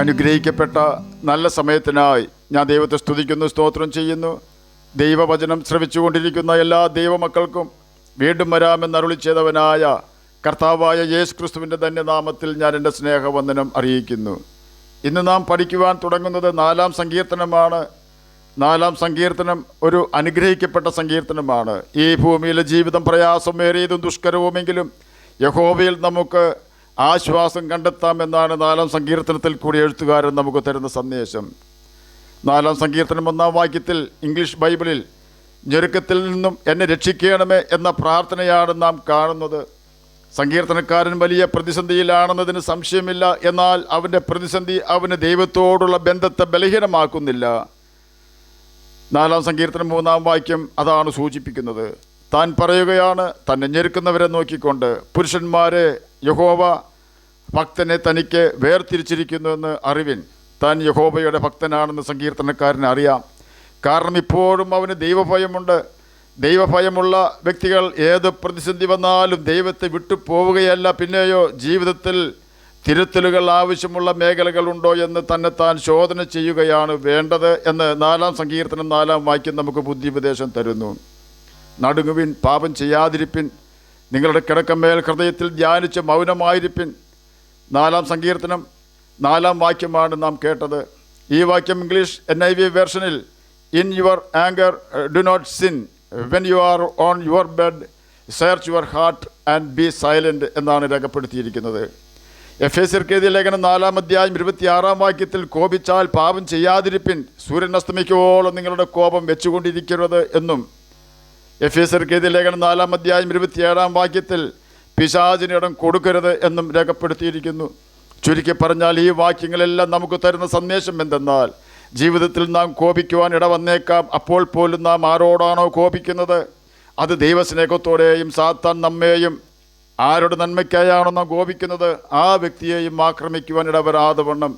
അനുഗ്രഹിക്കപ്പെട്ട നല്ല സമയത്തിനായി ഞാൻ ദൈവത്തെ സ്തുതിക്കുന്നു, സ്തോത്രം ചെയ്യുന്നു. ദൈവവചനം ശ്രവിച്ചുകൊണ്ടിരിക്കുന്ന എല്ലാ ദൈവമക്കൾക്കും വീണ്ടും വരാമെന്ന് അരുളി ചെയ്തവനായ കർത്താവായ യേശു ക്രിസ്തുവിൻ്റെ ധന്യനാമത്തിൽ ഞാൻ എൻ്റെ സ്നേഹവന്ദനം അറിയിക്കുന്നു. ഇന്ന് നാം പഠിക്കുവാൻ തുടങ്ങുന്നത് 4-ാം സങ്കീർത്തനമാണ്. 4-ാം സങ്കീർത്തനം ഒരു അനുഗ്രഹിക്കപ്പെട്ട സങ്കീർത്തനമാണ്. ഈ ഭൂമിയിലെ ജീവിതം പ്രയാസമേറിയതും ദുഷ്കരവുമെങ്കിലും യഹോവയിൽ നമുക്ക് ആശ്വാസം കണ്ടെത്താമെന്നാണ് 4-ാം സങ്കീർത്തനത്തിൽ കൂടി എഴുത്തുകാരൻ നമുക്ക് തരുന്ന സന്ദേശം. 4-ാം സങ്കീർത്തനം 1-ാം വാക്യത്തിൽ ഇംഗ്ലീഷ് ബൈബിളിൽ ഞെരുക്കത്തിൽ നിന്നും എന്നെ രക്ഷിക്കണമേ എന്ന പ്രാർത്ഥനയാണ് നാം കാണുന്നത്. സങ്കീർത്തനക്കാരൻ വലിയ പ്രതിസന്ധിയിലാണെന്നതിന് സംശയമില്ല. എന്നാൽ അവൻ്റെ പ്രതിസന്ധി അവന് ദൈവത്തോടുള്ള ബന്ധത്തെ ബലഹീനമാക്കുന്നില്ല. 4-ാം സങ്കീർത്തനം 3-ാം വാക്യം അതാണ് സൂചിപ്പിക്കുന്നത്. താൻ പറയുകയാണ്, തന്നെ ഞെരുക്കുന്നവരെ നോക്കിക്കൊണ്ട്, പുരുഷന്മാരെ, യഹോവ ഭക്തനെ തനിക്ക് വേർതിരിച്ചിരിക്കുന്നുവെന്ന് അറിവിൻ. താൻ യഹോവയുടെ ഭക്തനാണെന്ന് സങ്കീർത്തനക്കാരന് അറിയാം. കാരണം ഇപ്പോഴും അവന് ദൈവഭയമുണ്ട്. ദൈവഭയമുള്ള വ്യക്തികൾ ഏത് പ്രതിസന്ധി വന്നാലും ദൈവത്തെ വിട്ടു പോവുകയല്ല, പിന്നെയോ ജീവിതത്തിൽ തിരുത്തലുകൾ ആവശ്യമുള്ള മേഖലകളുണ്ടോ എന്ന് തന്നെത്താൻ ശോധന ചെയ്യുകയാണ് വേണ്ടത് എന്ന് 4-ാം സങ്കീർത്തനം 4-ാം വാക്യം നമുക്ക് ബുദ്ധിപദേശം തരുന്നു. നടുങ്ങുവിൻ, പാപം ചെയ്യാതിരിപ്പിൻ, നിങ്ങളുടെ കിടക്കമേൽ ഹൃദയത്തിൽ ധ്യാനിച്ച് മൗനമായിരിപ്പിൻ. 4-ാം സങ്കീർത്തനം 4-ാം വാക്യമാണ് നാം കേട്ടത്. ഈ വാക്യം ഇംഗ്ലീഷ് NIV വേർഷനിൽ in your anger do not sin when you are on your bed search your heart and be silent എന്നാണ് രേഖപ്പെടുത്തിയിരിക്കുന്നത്. എഫേസ്യർക്ക് എഴുതിയ ലേഖനം 4-ാം അധ്യായം 26-ാം വാക്യത്തിൽ കോപിച്ചാൽ പാപം ചെയ്യാതിരിപ്പിൻ, സൂര്യൻ അസ്തമിക്കുവോളം നിങ്ങളുടെ കോപം വെച്ചുകൊണ്ടിരിക്കരുത് എന്നും എഫേസ്യർക്ക് എഴുതിയ ലേഖനം 4-ാം അധ്യായം 27-ാം വാക്യത്തിൽ പിശാചിന് ഇടം കൊടുക്കരുത് എന്നും രേഖപ്പെടുത്തിയിരിക്കുന്നു. ചുരുക്കി പറഞ്ഞാൽ ഈ വാക്യങ്ങളെല്ലാം നമുക്ക് തരുന്ന സന്ദേശം എന്തെന്നാൽ, ജീവിതത്തിൽ നാം കോപിക്കുവാൻ ഇട വന്നേക്കാം. അപ്പോൾ പോലും നാം ആരോടാണോ കോപിക്കുന്നത് അത് ദൈവസ്നേഹത്തോടെയും സാത്താൻ നമ്മെയും ആരുടെ നന്മയ്ക്കായാണോ നാം കോപിക്കുന്നത് ആ വ്യക്തിയെയും ആക്രമിക്കുവാൻ ഇടവരാതെ വണ്ണം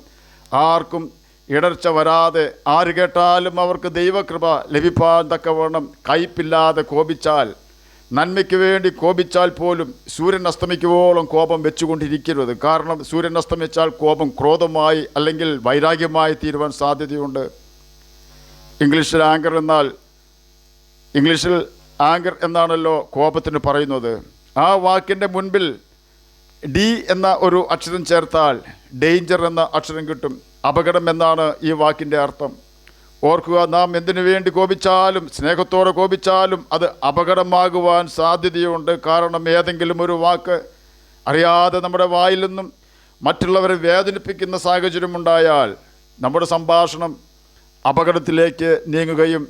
ആർക്കും ഇടർച്ച വരാതെ ആര് കേട്ടാലും അവർക്ക് ദൈവകൃപ ലഭിപ്പാൻ തക്കവണ്ണം കയ്പില്ലാതെ കോപിച്ചാൽ, നന്മയ്ക്ക് വേണ്ടി കോപിച്ചാൽ പോലും സൂര്യൻ അസ്തമിക്കുവോളം കോപം വെച്ചുകൊണ്ടിരിക്കരുത്. കാരണം സൂര്യൻ അസ്തമിച്ചാൽ കോപം ക്രോധമായി അല്ലെങ്കിൽ വൈരാഗ്യമായി തീരുവാൻ സാധ്യതയുണ്ട്. ഇംഗ്ലീഷിൽ ആങ്കർ എന്നാണല്ലോ കോപത്തിന് പറയുന്നത്. ആ വാക്കിൻ്റെ മുൻപിൽ ഡി എന്ന ഒരു അക്ഷരം ചേർത്താൽ ഡേഞ്ചർ എന്ന അക്ഷരം കിട്ടും. അപകടം എന്നാണ് ഈ വാക്കിൻ്റെ അർത്ഥം. ഓർക്കുക, നാം എന്തിനു വേണ്ടി കോപിച്ചാലും, സ്നേഹത്തോടെ കോപിച്ചാലും അത് അപകടമാകുവാൻ സാധ്യതയുണ്ട്. കാരണം ഏതെങ്കിലും ഒരു വാക്ക് അറിയാതെ നമ്മുടെ വായിൽ നിന്നും മറ്റുള്ളവരെ വേദനിപ്പിക്കുന്ന സാഹചര്യമുണ്ടായാൽ നമ്മുടെ സംഭാഷണം അപകടത്തിലേക്ക് നീങ്ങുകയും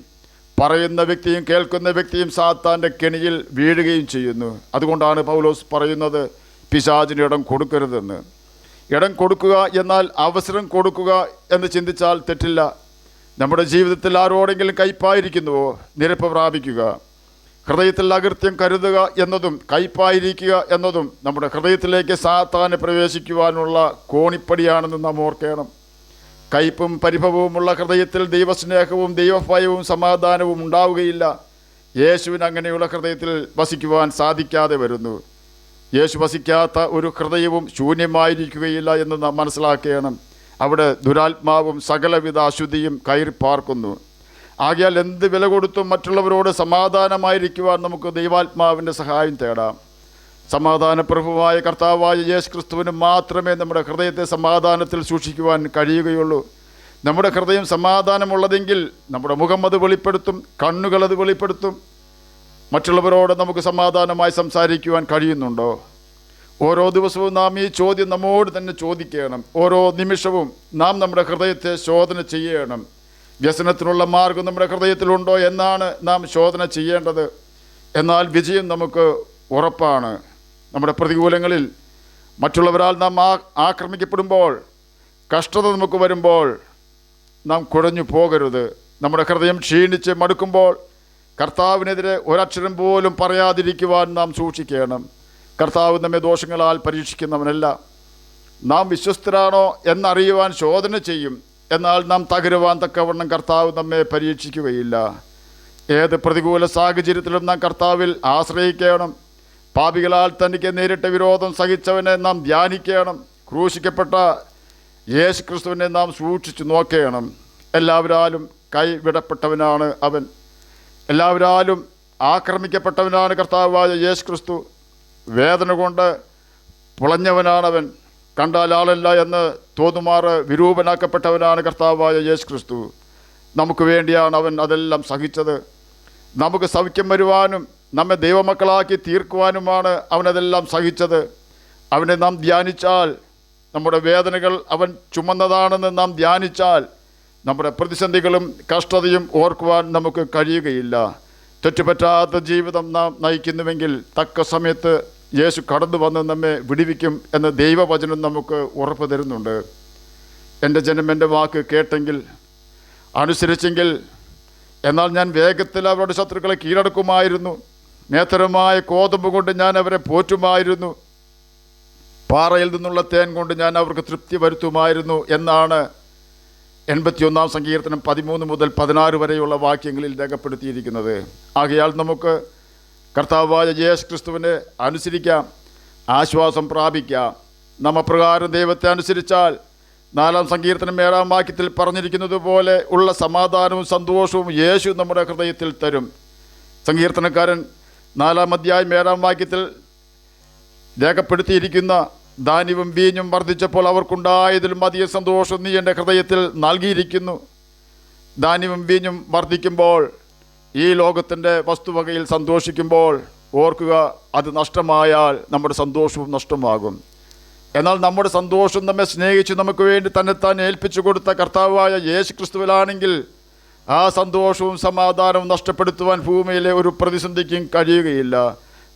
പറയുന്ന വ്യക്തിയും കേൾക്കുന്ന വ്യക്തിയും സാത്താൻ്റെ കെണിയിൽ വീഴുകയും ചെയ്യുന്നു. അതുകൊണ്ടാണ് പൗലോസ് പറയുന്നത് പിശാചിന് ഇടം കൊടുക്കരുതെന്ന്. ഇടം കൊടുക്കുക എന്നാൽ അവസരം കൊടുക്കുക എന്ന് ചിന്തിച്ചാൽ തെറ്റില്ല. നമ്മുടെ ജീവിതത്തിൽ ആരോടെങ്കിലും കയ്പായിരിക്കുന്നുവോ നിരപ്പ് പ്രാപിക്കുക. ഹൃദയത്തിൽ അകൃത്യം കരുതുക എന്നതും കയ്പായിരിക്കുക എന്നതും നമ്മുടെ ഹൃദയത്തിലേക്ക് സാത്താന് പ്രവേശിക്കുവാനുള്ള കോണിപ്പടിയാണെന്ന് നാം ഓർക്കണം. കയ്പും പരിഭവവുമുള്ള ഹൃദയത്തിൽ ദൈവസ്നേഹവും ദൈവഭയവും സമാധാനവും ഉണ്ടാവുകയില്ല. യേശുവിന് അങ്ങനെയുള്ള ഹൃദയത്തിൽ വസിക്കുവാൻ സാധിക്കാതെ വരുന്നു. യേശു വസിക്കാത്ത ഒരു ഹൃദയവും ശൂന്യമായിരിക്കുകയില്ല എന്ന് നാം മനസ്സിലാക്കണം. അവിടെ ദുരാത്മാവും സകലവിധ അശുദ്ധിയും കയറി പാർക്കുന്നു. ആകയാൽ എന്ത് വില കൊടുത്തും മറ്റുള്ളവരോട് സമാധാനമായിരിക്കുവാൻ നമുക്ക് ദൈവാത്മാവിൻ്റെ സഹായം തേടാം. സമാധാനപ്രഭുവായ കർത്താവായ യേശു ക്രിസ്തുവിന് മാത്രമേ നമ്മുടെ ഹൃദയത്തെ സമാധാനത്തിൽ സൂക്ഷിക്കുവാൻ കഴിയുകയുള്ളൂ. നമ്മുടെ ഹൃദയം സമാധാനമുള്ളതെങ്കിൽ നമ്മുടെ മുഖം അത് വെളിപ്പെടുത്തും, കണ്ണുകളത് വെളിപ്പെടുത്തും. മറ്റുള്ളവരോട് നമുക്ക് സമാധാനമായി സംസാരിക്കുവാൻ കഴിയുന്നുണ്ടോ? ഓരോ ദിവസവും നാം ഈ ചോദ്യം നമ്മോട് തന്നെ ചോദിക്കണം. ഓരോ നിമിഷവും നാം നമ്മുടെ ഹൃദയത്തെ ശോധന ചെയ്യണം. വ്യസനത്തിനുള്ള മാർഗം നമ്മുടെ ഹൃദയത്തിലുണ്ടോ എന്നാണ് നാം ശോധന ചെയ്യേണ്ടത്. എന്നാൽ വിജയം നമുക്ക് ഉറപ്പാണ്. നമ്മുടെ പ്രതികൂലങ്ങളിൽ മറ്റുള്ളവരാൽ നാം ആക്രമിക്കപ്പെടുമ്പോൾ, കഷ്ടത നമുക്ക് വരുമ്പോൾ നാം കുഴഞ്ഞു പോകരുത്. നമ്മുടെ ഹൃദയം ക്ഷീണിച്ച് മടുക്കുമ്പോൾ കർത്താവിനെതിരെ ഒരക്ഷരം പോലും പറയാതിരിക്കുവാൻ നാം സൂക്ഷിക്കണം. കർത്താവ് നമ്മെ ദോഷങ്ങളാൽ പരീക്ഷിക്കുന്നവനല്ല. നാം വിശ്വസ്തരാണോ എന്നറിയുവാൻ ശോധന ചെയ്യും. എന്നാൽ നാം തകരുവാൻ തക്കവണ്ണം കർത്താവ് നമ്മെ പരീക്ഷിക്കുകയില്ല. ഏത് പ്രതികൂല സാഹചര്യത്തിലും നാം കർത്താവിൽ ആശ്രയിക്കണം. പാപികളാൽ തനിക്ക് നേരിട്ട വിരോധം സഹിച്ചവനെ നാം ധ്യാനിക്കണം. ക്രൂശിക്കപ്പെട്ട യേശു ക്രിസ്തുവിനെ നാം സൂക്ഷിച്ചു നോക്കണം. എല്ലാവരാലും കൈവിടപ്പെട്ടവനാണ് അവൻ, എല്ലാവരാലും ആക്രമിക്കപ്പെട്ടവനാണ് കർത്താവായ യേശു ക്രിസ്തു. വേദന കൊണ്ട് പുളഞ്ഞവനാണവൻ, കണ്ടാൽ ആളല്ല എന്ന് തോന്നുമാറ് വിരൂപനാക്കപ്പെട്ടവനാണ് കർത്താവായ യേശു ക്രിസ്തു. നമുക്ക് വേണ്ടിയാണ് അവൻ അതെല്ലാം സഹിച്ചത്. നമുക്ക് സൗഖ്യം വരുവാനും നമ്മെ ദൈവമക്കളാക്കി തീർക്കുവാനുമാണ് അവനതെല്ലാം സഹിച്ചത്. അവനെ നാം ധ്യാനിച്ചാൽ, നമ്മുടെ വേദനകൾ അവൻ ചുമന്നതാണെന്ന് നാം ധ്യാനിച്ചാൽ, നമ്മുടെ പ്രതിസന്ധികളും കഷ്ടതയും ഓർക്കുവാൻ നമുക്ക് കഴിയുകയില്ല. തെറ്റുപറ്റാത്ത ജീവിതം നാം നയിക്കുന്നുവെങ്കിൽ തക്ക സമയത്ത് യേശു കടന്നു വന്ന് നമ്മെ വിടുവിക്കും എന്ന് ദൈവവചനം നമുക്ക് ഉറപ്പ് തരുന്നുണ്ട്. എൻ്റെ ജനം എൻ്റെ വാക്ക് കേട്ടെങ്കിൽ, അനുസരിച്ചെങ്കിൽ, എന്നാൽ ഞാൻ വേഗത്തിൽ അവരുടെ ശത്രുക്കളെ കീഴടക്കുമായിരുന്നു. നേത്രമായ കോതമ്പ് കൊണ്ട് ഞാൻ അവരെ പോറ്റുമായിരുന്നു. പാറയിൽ നിന്നുള്ള തേൻ കൊണ്ട് ഞാൻ അവർക്ക് തൃപ്തി വരുത്തുമായിരുന്നു എന്നാണ് 81-ാം സങ്കീർത്തനം 13 മുതൽ 16 വരെയുള്ള വാക്യങ്ങളിൽ രേഖപ്പെടുത്തിയിരിക്കുന്നത്. ആകയാൽ നമുക്ക് കർത്താവായ യേശു ക്രിസ്തുവിനെ അനുസരിക്കാം, ആശ്വാസം പ്രാപിക്കാം. നാം അപ്രകാരം ദൈവത്തെ അനുസരിച്ചാൽ 4-ാം സങ്കീർത്തനം 7-ാം വാക്യത്തിൽ പറഞ്ഞിരിക്കുന്നത് പോലെ ഉള്ള സമാധാനവും സന്തോഷവും യേശു നമ്മുടെ ഹൃദയത്തിൽ തരും. സങ്കീർത്തനക്കാരൻ 4-ാം അധ്യായം 7-ാം വാക്യത്തിൽ രേഖപ്പെടുത്തിയിരിക്കുന്ന ധാന്യവും വീഞ്ഞും വർദ്ധിച്ചപ്പോൾ അവർക്കുണ്ടായതിലും അധികം സന്തോഷം നീ എൻ്റെ ഹൃദയത്തിൽ നൽകിയിരിക്കുന്നു. ധാന്യവും വീഞ്ഞും വർദ്ധിക്കുമ്പോൾ, ഈ ലോകത്തിൻ്റെ വസ്തുവകയിൽ സന്തോഷിക്കുമ്പോൾ ഓർക്കുക, അത് നഷ്ടമായാൽ നമ്മുടെ സന്തോഷവും നഷ്ടമാകും. എന്നാൽ നമ്മുടെ സന്തോഷം നമ്മെ സ്നേഹിച്ച് നമുക്ക് വേണ്ടി തന്നെത്താൻ ഏൽപ്പിച്ചു കൊടുത്ത കർത്താവായ യേശു ക്രിസ്തുവിലാണെങ്കിൽ ആ സന്തോഷവും സമാധാനവും നഷ്ടപ്പെടുത്തുവാൻ ഭൂമിയിലെ ഒരു പ്രതിസന്ധിക്കും കഴിയുകയില്ല.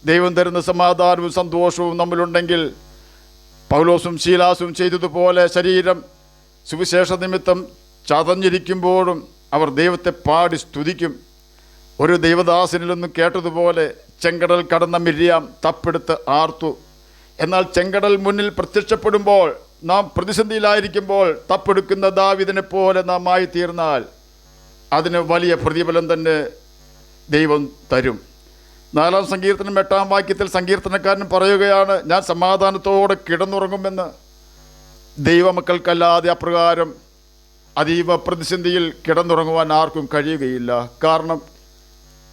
ദൈവം തരുന്ന സമാധാനവും സന്തോഷവും നമ്മളുണ്ടെങ്കിൽ, പൗലോസും ശീലാസും ചെയ്തതുപോലെ ശരീരം സുവിശേഷ നിമിത്തം ചതഞ്ഞിരിക്കുമ്പോഴും അവർ ദൈവത്തെ പാടി സ്തുതിക്കും. ഒരു ദൈവദാസനിൽ നിന്നും കേട്ടതുപോലെ, ചെങ്കടൽ കടന്ന മിര്യാം തപ്പെടുത്ത് ആർത്തു. എന്നാൽ ചെങ്കടൽ മുന്നിൽ പ്രത്യക്ഷപ്പെടുമ്പോൾ, നാം പ്രതിസന്ധിയിലായിരിക്കുമ്പോൾ തപ്പെടുക്കുന്ന ദാവീദിനെ പോലെ നാം ആയി തീർന്നാൽ അതിന് വലിയ പ്രതിഫലം തന്നെ ദൈവം തരും. 4-ാം സങ്കീർത്തനം 8-ാം വാക്യത്തിൽ സങ്കീർത്തനക്കാരൻ പറയുകയാണ്, ഞാൻ സമാധാനത്തോടെ കിടന്നുറങ്ങുമെന്ന്. ദൈവമക്കൾക്കല്ലാതെ അപ്രകാരം അതീവ പ്രതിസന്ധിയിൽ കിടന്നുറങ്ങുവാൻ ആർക്കും കഴിയുകയില്ല. കാരണം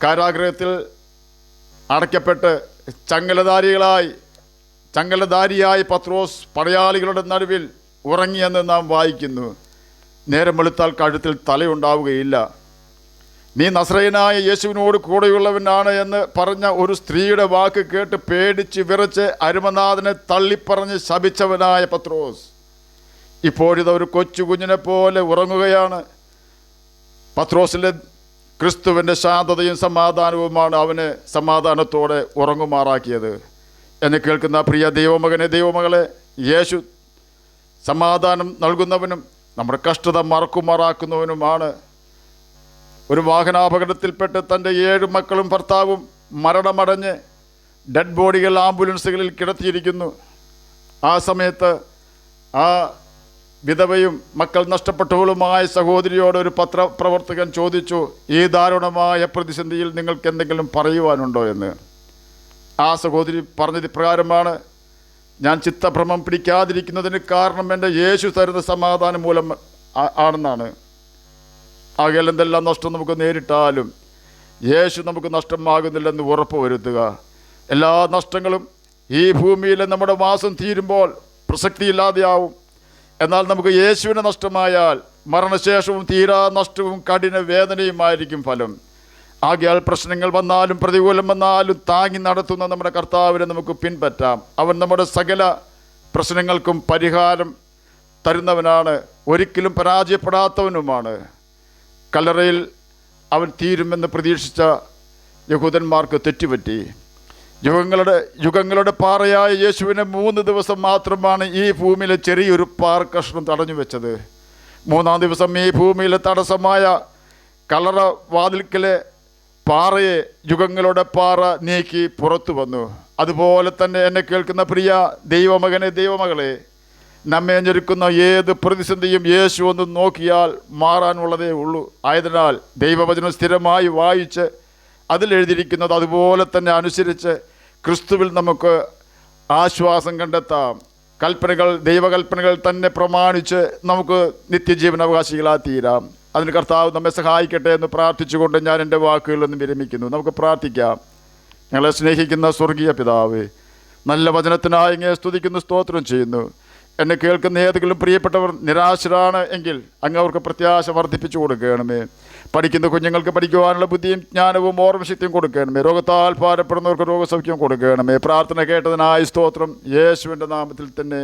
കാരാഗൃഹത്തിൽ അടയ്ക്കപ്പെട്ട് ചങ്ങലധാരിയായ പത്രോസ് പടയാളികളുടെ നടുവിൽ ഉറങ്ങിയെന്ന് നാം വായിക്കുന്നു. നേരം വെളുത്താൽ കഴുത്തിൽ തലയുണ്ടാവുകയില്ല. നീ നസ്രയനായ യേശുവിനോട് കൂടെയുള്ളവനാണ് എന്ന് പറഞ്ഞ ഒരു സ്ത്രീയുടെ വാക്ക് കേട്ട് പേടിച്ച് വിറച്ച് അരുമനാഥനെ തള്ളിപ്പറഞ്ഞ് ശപിച്ചവനായ പത്രോസ് ഇപ്പോഴിത് ഒരു കൊച്ചു കുഞ്ഞിനെ പോലെ ഉറങ്ങുകയാണ്. പത്രോസിൻ്റെ ക്രിസ്തുവിൻ്റെ ശാന്തതയും സമാധാനവുമാണ് അവനെ സമാധാനത്തോടെ ഉറങ്ങുമാറാക്കിയത്. എന്നെ കേൾക്കുന്ന പ്രിയ ദൈവമകനെ, ദൈവമകളെ, യേശു സമാധാനം നൽകുന്നവനും നമ്മുടെ കഷ്ടത മറക്കുമാറാക്കുന്നവനുമാണ്. ഒരു വാഹനാപകടത്തിൽപ്പെട്ട് തൻ്റെ 7 മക്കളും ഭർത്താവും മരണമടഞ്ഞ് ഡെഡ് ബോഡികൾ ആംബുലൻസുകളിൽ കിടത്തിയിരിക്കുന്നു. ആ സമയത്ത് ആ വിധവയും മക്കൾ നഷ്ടപ്പെട്ടവളുമായ സഹോദരിയോട് ഒരു പത്രപ്രവർത്തകൻ ചോദിച്ചു, ഈ ദാരുണമായ പ്രതിസന്ധിയിൽ നിങ്ങൾക്ക് എന്തെങ്കിലും പറയുവാനുണ്ടോ എന്ന്. ആ സഹോദരി പറഞ്ഞത് ഇപ്രകാരമാണ്, ഞാൻ ചിത്തഭ്രമം പിടിക്കാതിരിക്കുന്നതിന് കാരണം എൻ്റെ യേശു തരുന്ന സമാധാനം മൂലം ആണെന്നാണ്. ആകയാൽ എന്തെല്ലാം നഷ്ടം നമുക്ക് നേരിട്ടാലും യേശു നമുക്ക് നഷ്ടമാകുന്നില്ലെന്ന് ഉറപ്പ് വരുത്തുക. എല്ലാ നഷ്ടങ്ങളും ഈ ഭൂമിയിലെ നമ്മുടെ വാസം തീരുമ്പോൾ പ്രസക്തിയില്ലാതെയാവും. എന്നാൽ നമുക്ക് യേശുവിനെ നഷ്ടമായാൽ മരണശേഷവും തീരാ നഷ്ടവും കഠിന വേദനയുമായിരിക്കും ഫലം. ആകയാൽ പ്രശ്നങ്ങൾ വന്നാലും പ്രതികൂലം വന്നാലും താങ്ങി നടത്തുന്ന നമ്മുടെ കർത്താവിനെ നമുക്ക് പിൻപറ്റാം. അവൻ നമ്മുടെ സകല പ്രശ്നങ്ങൾക്കും പരിഹാരം തരുന്നവനാണ്, ഒരിക്കലും പരാജയപ്പെടാത്തവനുമാണ്. കല്ലറയിൽ അവൻ തീരുമെന്ന് പ്രതീക്ഷിച്ച യഹൂദന്മാർക്ക് തെറ്റുപറ്റി. യുഗങ്ങളുടെ പാറയായ യേശുവിനെ 3 ദിവസം മാത്രമാണ് ഈ ഭൂമിയിലെ ചെറിയൊരു പാറക്കഷ്ണം തടഞ്ഞു വെച്ചത്. 3-ാം ദിവസം ഈ ഭൂമിയിലെ തടസ്സമായ കല്ലറ വാതിൽക്കലെ പാറയെ യുഗങ്ങളുടെ പാറ നീക്കി പുറത്തു വന്നു. അതുപോലെ തന്നെ എന്നെ കേൾക്കുന്ന പ്രിയ ദൈവമകനെ, ദൈവമകളെ, നമ്മെ ഞെരുക്കുന്ന ഏത് പ്രതിസന്ധിയും യേശു ഒന്ന് നോക്കിയാൽ മാറാനുള്ളതേ ഉള്ളൂ. ആയതിനാൽ ദൈവവചനം സ്ഥിരമായി വായിച്ച് അതിലെഴുതിയിരിക്കുന്നത് അതുപോലെ തന്നെ അനുസരിച്ച് ക്രിസ്തുവിൽ നമുക്ക് ആശ്വാസം കണ്ടെത്താം. കൽപ്പനകൾ, ദൈവകൽപ്പനകൾ തന്നെ പ്രമാണിച്ച് നമുക്ക് നിത്യജീവൻ അവകാശികളായി തീരാം. അതിന് കർത്താവ് നമ്മെ സഹായിക്കട്ടെ എന്ന് പ്രാർത്ഥിച്ചുകൊണ്ട് ഞാൻ എൻ്റെ വാക്കുകളൊന്നും വിരമിക്കുന്നു. നമുക്ക് പ്രാർത്ഥിക്കാം. ഞങ്ങളെ സ്നേഹിക്കുന്ന സ്വർഗീയ പിതാവേ, നല്ല വചനത്തിനായി അങ്ങയെ സ്തുതിക്കുന്നു, സ്തോത്രം ചെയ്യുന്നു. എന്നെ കേൾക്കുന്ന ഏതെങ്കിലും പ്രിയപ്പെട്ടവർ നിരാശരാണ് എങ്കിൽ അങ്ങ് അവർക്ക് പ്രത്യാശ വർദ്ധിപ്പിച്ചു കൊടുക്കണമേ. പഠിക്കുന്ന കുഞ്ഞുങ്ങൾക്ക് പഠിക്കുവാനുള്ള ബുദ്ധിയും ജ്ഞാനവും ഓർമ്മശക്തിയും കൊടുക്കണമേ. രോഗത്താൽ ഭാരപ്പെടുന്നവർക്ക് രോഗസൗഖ്യം കൊടുക്കണമേ. പ്രാർത്ഥന കേട്ടതിനായി സ്തോത്രം. യേശുവിൻ്റെ നാമത്തിൽ തന്നെ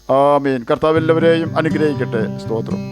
ആമേൻ. കർത്താവ് എല്ലാവരെയും അനുഗ്രഹിക്കട്ടെ. സ്തോത്രം.